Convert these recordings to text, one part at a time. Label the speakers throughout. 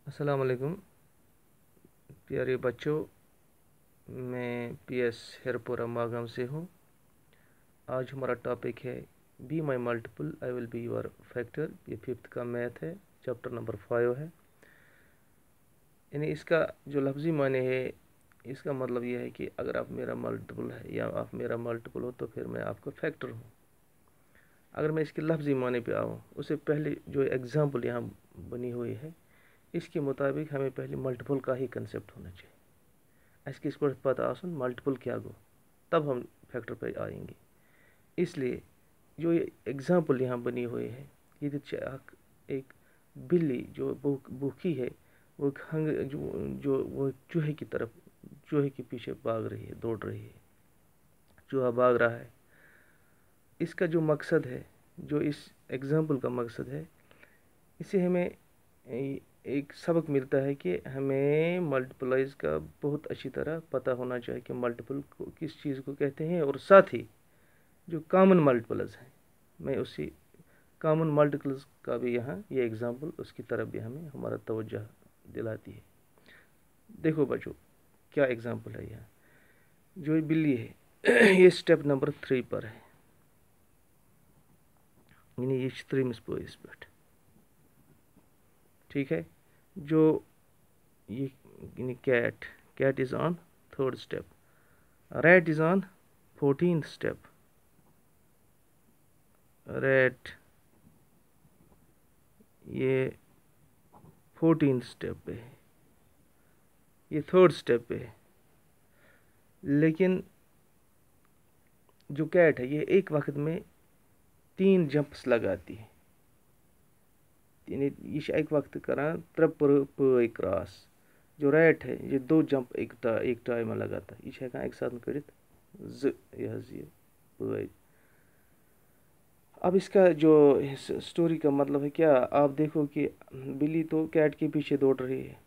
Speaker 1: अस्सलाम वालेकुम प्यारे बच्चों। मैं PS हेरपोरा मागाम से हूँ। आज हमारा टॉपिक है be my multiple I will be your factor. ये 5th का मैथ है, चैप्टर नंबर 5 है। यानी इसका जो लफ्ज़ी माने है, इसका मतलब यह है कि अगर आप मेरा मल्टीपल है या आप मेरा मल्टीपल हो तो फिर मैं आपका फैक्टर हूँ। अगर मैं इसके लफ्ज़ी माने पे आऊँ, उससे पहले जो एग्ज़ाम्पल यहाँ बनी हुई है, इसके मुताबिक हमें पहले मल्टीपल का ही कंसेप्ट होना चाहिए। इसकी इस पर पता आसन मल्टीपल क्या गो, तब हम फैक्टर पे आएंगे। इसलिए जो ये एग्जाम्पल यहाँ बनी हुई है, ये एक बिल्ली जो भूखी है, वो वो चूहे के पीछे भाग रही है, दौड़ रही है। चूहा भाग रहा है। इसका जो मकसद है, जो इस एग्जाम्पल का मकसद है, इसे हमें एक सबक मिलता है कि हमें मल्टीपलाइज का बहुत अच्छी तरह पता होना चाहिए कि मल्टीपल को किस चीज़ को कहते हैं, और साथ ही जो कॉमन मल्टीपल्स हैं, मैं उसी कॉमन मल्टीपल्स का भी यहाँ ये एग्जांपल उसकी तरफ भी हमें हमारा तवज्जो दिलाती है। देखो बच्चों, क्या एग्जांपल है यहाँ। जो बिल्ली है ये स्टेप नंबर 3 पर है, यानी ये 3 पे, ठीक है। जो ये यानी cat is on 3rd step, rat is on 14th step. Rat ये 14th स्टेप पे है, ये 3rd स्टेप पे है। लेकिन जो कैट है, ये एक वक्त में 3 जंप्स लगाती है। यानी ये एक वक्त करान 3 पे क्रॉस। जो रैट है, ये 2 जंप एक टाइम में लगाता है। ये एक साथ करित ये पे। अब इसका जो स्टोरी का मतलब है क्या, आप देखो कि बिल्ली तो कैट के पीछे दौड़ रही है।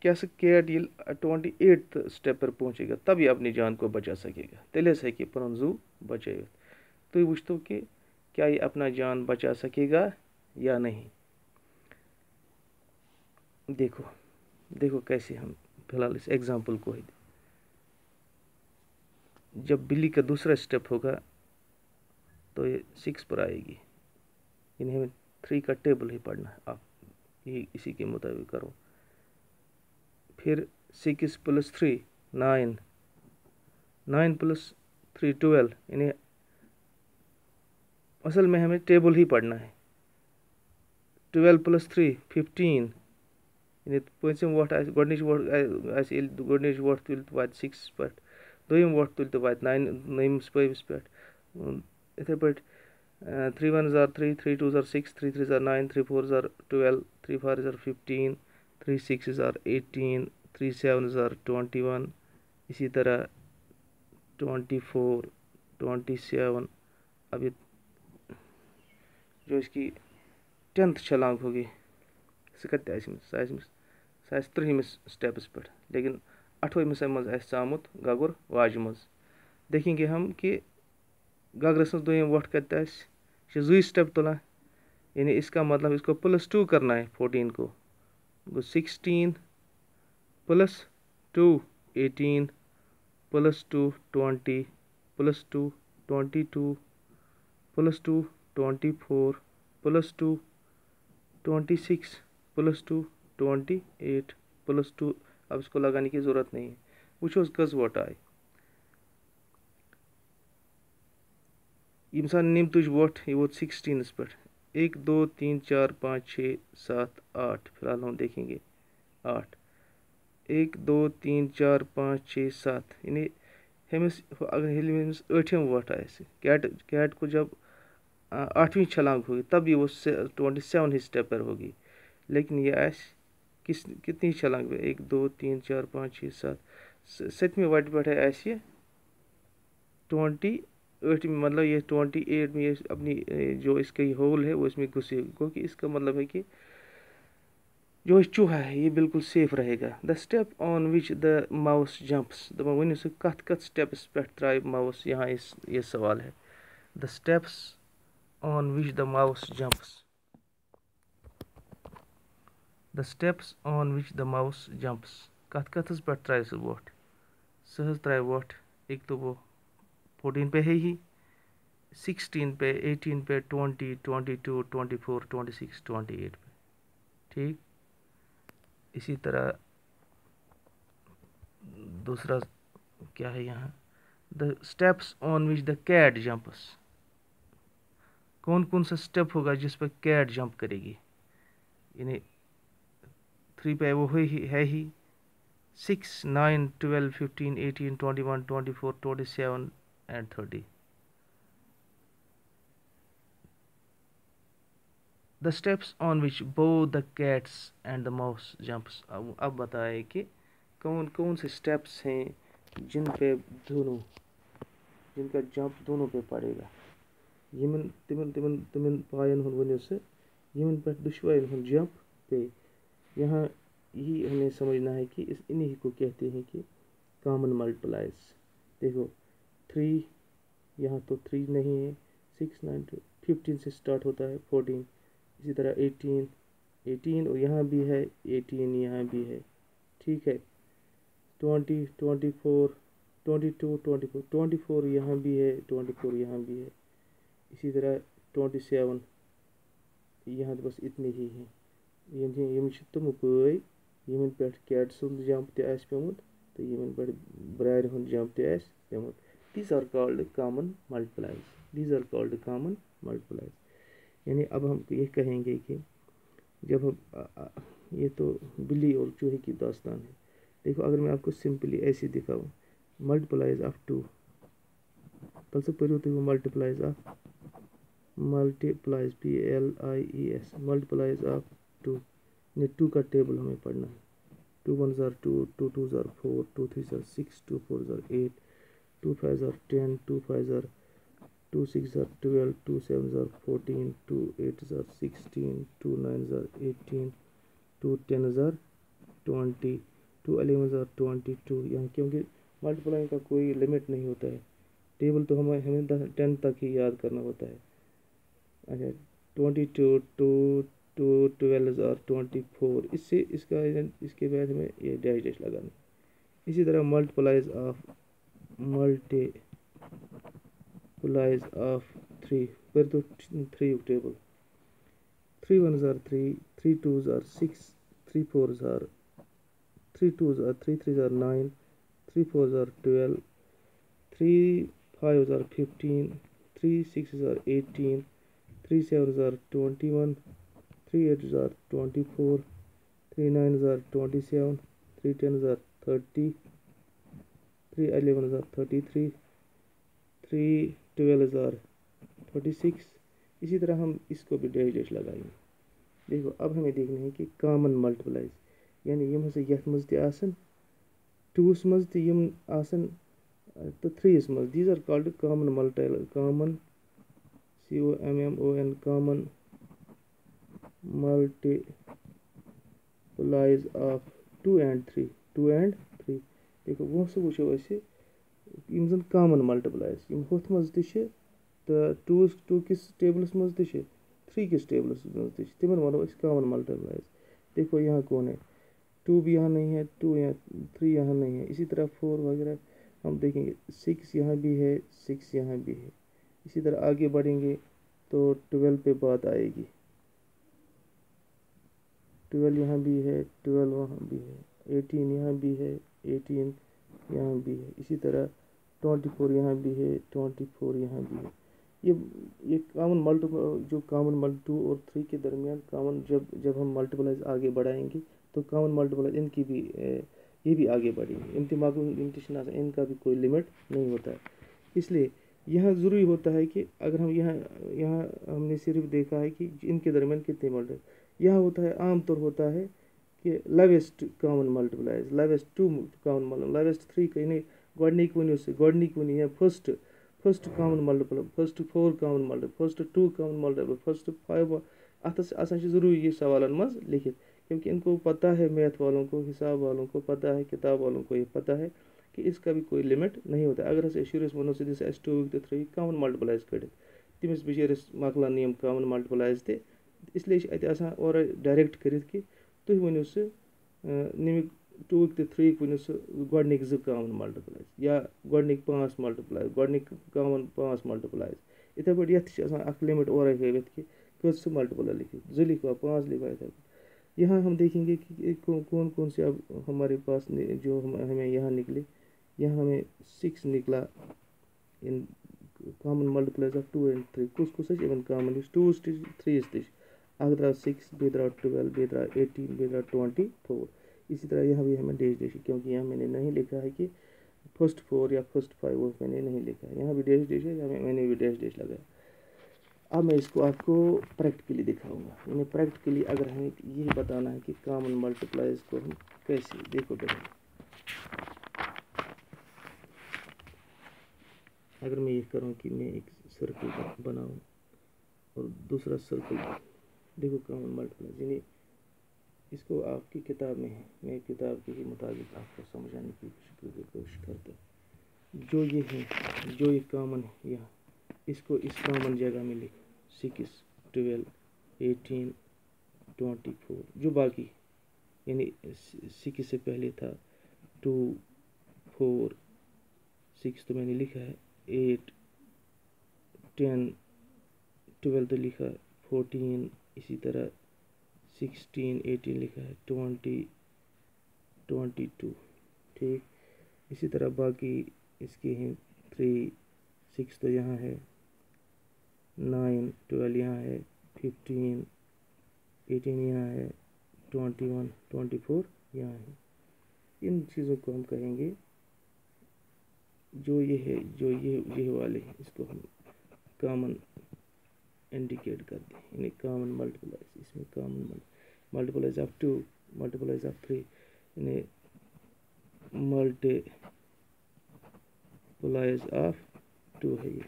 Speaker 1: कैसे कैट ये 28th स्टेप पर पहुंचेगा, तब ये अपनी जान को बचा सकेगा। तेले से कि पन जू बचे तो वुच तो कि क्या ये अपना जान बचा सकेगा या नहीं। देखो देखो कैसे हम फिलहाल इस एग्जांपल को ही, जब बिल्ली का दूसरा स्टेप होगा तो ये 6 पर आएगी। इन्हें हमें 3 का टेबल ही पढ़ना है, आप ये इसी के मुताबिक करो। फिर 6 + 3 9, 9 + 3 12। इन्हें असल में हमें टेबल ही पढ़ना है। 12 + 3 15। इन्हें पॉइंट्स वोट गोडनिश वोट गोडनिश वोट तुल वात 6 पर, दोयम वोट तुल तो वात 9 9 पे इथे पर 3 1 are 3 3 2 are 6 3 3 are 9 3 4 are 12 3 4 are 15 3 6 are 18 3 7 are 21। इसी तरह 24 27। अब ये जो इसकी 10th छलांग होगी 37 स्टेप्स पर, लेकिन 8वें मज आमुत गगुर वाज मज। देखेंगे हम कि गगरस दोम वोट कत जू स्टेप तुलान। यानी इसका मतलब इसको +2 करना है 14 को। गो 16 + 2 18 + 2 20 + 2 22 + 2 24 + 2 26 + 2 28 + 2। अब इसको लगाने की ज़रूरत नहीं है। वो कस वोट आए इंसान निम तुझ वोट, ये वोट 16 पर। 1 2 3 4 5 6 7 8। फिलहाल हम देखेंगे 8। 1 2 3 4 5 6 7। यानी हमें अगर हमें 8वें वोट आए, कैट को जब 8वीं छलांग होगी तब ये वो 27 ही स्टेप पर होगी। लेकिन ये कितनी छलांग पे 1 2 3 4 5 6 7 7वीं वट पर है ये 28 में। मतलब ये 28 में ये अपनी जो इसका होल है वो इसमें घुसे, क्योंकि इसका मतलब है कि जो चूहा है ये बिल्कुल सेफ रहेगा। The step on which the mouse jumps, one कत स्टेप्स पे त्राय माउस, यहाँ ये सवाल है। The steps on which the mouse jumps. the steps on which the mouse jumps. कथ हज पे त्रा सह वोट सह त्रा वोट एक तो वो 14 पे है ही, 16 पे, 18 पे, 20, 22, 24, 26, 28 पे, ठीक। इसी तरह दूसरा क्या है यहाँ, the steps on which the cat jumps, कौन कौन सा स्टेप होगा जिस पर कैट जंप करेगी, यानी 3 पे वो है ही 6, 9, 12, 15, 18, 21, 24, 27 and 30. The steps on which both the cats and the mouse jumps. अब बताए कि कौन कौन से स्टेप्स हैं जिन पे दोनों, जिनका जंप दोनों पे पड़ेगा। यमन तिमन तिमन तिमन पायन हुन वनियो से यमन पे दुश्वाइन हुन जंप पे, यहाँ यही हमें समझना है कि इन्हीं को कहते हैं कि कॉमन मल्टीप्लाइज। देखो 3, यहाँ तो 3 नहीं है, 6, 9, 15 से स्टार्ट होता है, 14, इसी तरह 18 और यहाँ भी है 18, यहाँ भी है, ठीक है। 20, 24, 22, 24 यहाँ भी है, 24 यहाँ भी है, इसी तरह 27, यहाँ बस इतने ही हैं। यम तुम पै यमन पे कैट सुंद जंप तह पेमुत तो यमन पे ब्रार हुंद जंप तह पेमुत। These are called common multiples, these are called common multiples. यानी अब हम ये कहेंगे कि जब हम ये तो बिल्ली और चूहे की दास्तान है। देखो अगर मैं आपको सिंपली ऐसे दिखाऊँ, मल्टीप्लाइज ऑफ 2, तल से पढ़ो तो multiplies of, multiplies PLIES, multiplies of 2, ने 2 का टेबल हमें पढ़ना है। 2 1s are 2, 2 2s are 4, 2 3s are 6, 2 4s are 8, 2 5s are 10, 2 5s are 2 6s are 12, 2 7s are 14, 2 8s are 16, 2 9s are 18, 2 10s are 20, 2 11s are 22। यहाँ क्योंकि multiplying का कोई limit नहीं होता है, टेबल तो हमें 10 तक ही याद करना होता है। अच्छा 22, 2 12 और 24, इससे इसके बाद हमें ये डैश लगाना। इसी तरह मल्टीप्लाइज ऑफ 3, फिर तो 3 table, 3 1s are 3, 3 2s are 6, 3 4s are 3 2s are 3 3s are 9, 3 4s are 12, 3 5s are 15, 3 6s are 18, 3 7s are 21, 3 8s are 24, 3 9s are 27, 3 10s are 30, 3 11s are 33, 3 12s are 36। इसी तरह हम इसको भी dash लगाएंगे। देखो अब हमें देखना है कि कॉमन मल्टीप्लाइज, यानी यम हसा यथ मज ते आसन 2s मज ते यम आसन तो 3s मज, these are called common multiplies, common COMMON, common multiplies of 2 and 3, 2 and 3। देखो वो से वुचो ऐसे यम जन कॉमन मल्टीप्लाइज यम होथ मज ते तो 2 किस टेबल्स मज ते 3 किस टेबल्स मज ते तिमन वनो अस कॉमन मल्टीप्लाइज। देखो यहाँ कौन है, 2 भी यहाँ नहीं है, 2 यहाँ, 3 यहाँ नहीं है, इसी तरह 4 वगैरह हम देखेंगे, 6 यहाँ भी है, 6 यहाँ भी है। इसी तरह आगे बढ़ेंगे तो 12 पे बात आएगी, 12 यहाँ भी है, 12 वहाँ भी है, 18 यहाँ भी है, 18 यहाँ भी है, इसी तरह 24 यहाँ भी है, 24 यहाँ भी है। ये कॉमन जो कॉमन 2 और 3 के दरमियान कॉमन जब हम मल्टीप्लाइज आगे बढ़ाएंगे तो कॉमन मल्टीप्लाइज इनकी भी ये भी आगे बढ़ेंगे। इम्तिहान इनका भी कोई लिमिट नहीं होता है। इसलिए यहाँ ज़रूरी होता है कि अगर हम यहाँ हमने सिर्फ देखा है कि इनके दरमियान कितने मल्टीप्लाई, यहाँ होता है आमतौर होता है कि लेवेस्ट कॉमन मल्टीप्लाइज, लेवेस्ट 2 कॉमन मल्टीप्लाई, लेवेस्ट 3 कहीं नहीं, गॉडनिक वनी से गॉडनिक वनी है first common multiply, first 4 common multiply, first 2 common multiply, first 5 अतस आसान ज़रूरी ये सवालन मज लिखित, क्योंकि इनको पता है, मैथ वालों को, हिसाब वालों को पता है, किताब वालों को ये पता है कि इसका भी कोई लिमिट नहीं होता। अगर अस शुरुस वनो से 2 तो 3 कॉमन मल्टीप्लाइज कर तमिस बिचारिस मकलान यम कॉमन मल्टीप्लाइज ते, इसलिए अत और डायरेक्ट कर कि تُہۍ ؤنِو سُہ نِمِک 2 تہٕ 3 ؤنِو سُہ گۄڈٕنِکۍ 2 کامَن مَلٹِپلایز یا گۄڈٕنِکۍ 5 مَلٹِپلایز گۄڈٕنِکۍ کامَن 5 مَلٹِپلایز. یِتھَے پٲٹھۍ یَتھ چھِ آسان اَکھ لِمِٹ اورَے ہٲوِتھ کہِ کٔژ سُہ ملٹیپل لکھو 2 لکھوا 5 لکھوا یِتھَے پٲٹھۍ. یہاں ہم دیکھیں گے کہ کون سے اب ہمارے پاس جو ہمیں یہاں نکلے. یہاں ہمیں 6 نکلا ان کامن ملٹیپلائز آف 2 اینڈ 3 کُس یِمن کامن یُس 2 تہِ 3 تہِ چھِ اکھ درٛاو 6 بیٚیہِ درٛاو 12 بیٚیہِ درٛاو 18 بیٚیہِ درٛاو 24. اسی طرح یہاں بھی ہمیں ڈیش ڈیش کیونکہ یہاں میں نے نہیں لکھا ہے کہ فرسٹ 4 یا فرسٹ 5 وہ میں نے نہیں لکھا ہے. یہاں بھی ڈیش ڈیش ہے یہاں میں نے بھی ڈیش ڈیش لگایا. اب میں اس کو آپ کو پریکٹیکلی دکھاؤں گا. یعنی پریکٹیکلی اگر ہمیں یہ بتانا ہے کہ کامن ملٹیپلائز کو ہم کیسے دیکھو بیٹھے. اگر میں یہ کروں کہ میں ایک سرکل بناؤں اور دوسرا سرکل دیکھو کامن ملٹیپلائز یعنی اس کو آپ کی کتاب میں ہے. میں کتاب کے مطابق آپ کو سمجھانے کی کوشش کرتا ہوں. جو یہ ہے جو یہ کامن ہے یہاں اس کو اس کامن جگہ میں لکھو 6 12 18 24 جو باقی یعنی 6 سے پہلے تھا 2 4 6 تو میں نے لکھا ہے 8 10 12 تو لکھا 14 اسی طرح 16 18 لکھا ہے 20 22 ٹھیک. اسی طرح باقی اس کے ہیں 3 6 تو یہاں ہے 9 12 یہاں ہے 15 18 یہاں ہے 21 24 یہاں ہے. ان چیزوں کو ہم کہیں گے جو یہ ہے جو یہ والے ہیں اس کو ہم کامن انڈیکیٹ کرتے ہیں. یعنی کامن ملٹیپلائز اس میں common multiplies of 2 multiplies of 3 یعنی ملٹیپلائز آف 2 ہے یہ.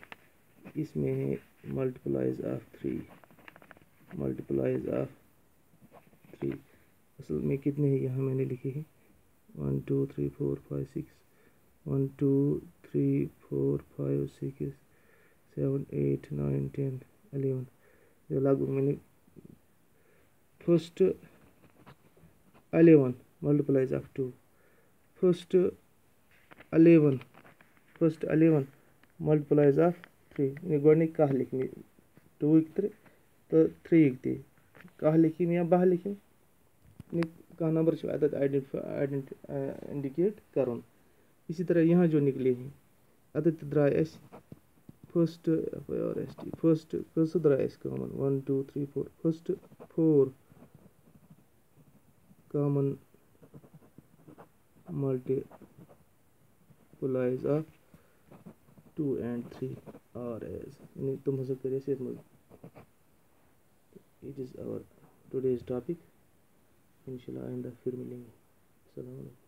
Speaker 1: اس میں ہے ملٹیپلائز آف 3 ملٹیپلائز آف 3. اصل میں کتنے ہیں یہاں میں نے لکھے ہیں 1 2 3 4 5 6 1 2 3 4 5 6 7 8 9 10 11. یہ لگ بھگ میں نے first 11 multiplies of 2 first 11 multiplies of 3 یعنی گۄڈٕنِکۍ 10 لِکھۍ مےٚ 2 تہٕ 3 تہِ 10 لِکھِم یا 12 لِکھِم کانٛہہ نمبر چھُ اَتٮ۪تھ اِنڈِکیٹ کَرُن. اسی طرح یہاں جو نکلے ہیں اَتٮ۪تھ تہِ درٛاے اَسہِ فرسٹ کٔژ درٛاے اَسہِ common 1 2 3 4 first 4 common multiplies of 2 and 3 are is یعنی تم ہسا کٔرۍ اَسہِ یَتھ منٛز. It is our today's topic. انشاء اللہ آئندہ پھر ملیں گے. السلام علیکم.